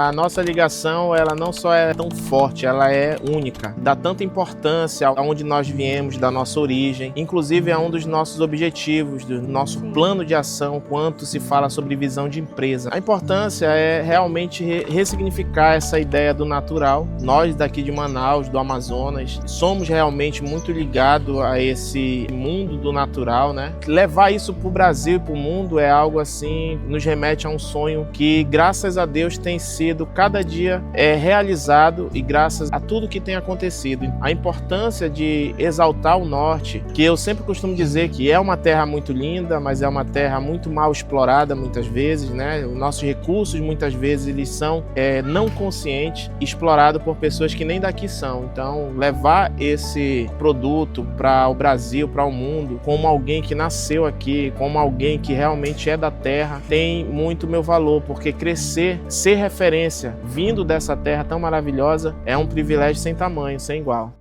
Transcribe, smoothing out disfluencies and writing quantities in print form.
A nossa ligação, ela não só é tão forte, ela é única. Dá tanta importância aonde nós viemos, da nossa origem. Inclusive é um dos nossos objetivos, do nosso plano de ação, quanto se fala sobre visão de empresa. A importância é realmente ressignificar essa ideia do natural. Nós daqui de Manaus, do Amazonas, somos realmente muito ligados a esse mundo do natural, né? Levar isso para o Brasil e para o mundo é algo assim, nos remete a um sonho que, graças a Deus, tem sido cada dia realizado e graças a tudo que tem acontecido. A importância de exaltar o norte, que eu sempre costumo dizer que é uma terra muito linda, mas é uma terra muito mal explorada muitas vezes, né? Os nossos recursos muitas vezes eles são não conscientes, explorados por pessoas que nem daqui são. Então, levar esse produto para o Brasil, para o mundo, como alguém que nasceu aqui, como alguém que realmente é da terra, tem muito meu valor, porque crescer, ser referência vindo dessa terra tão maravilhosa é um privilégio sem tamanho, sem igual.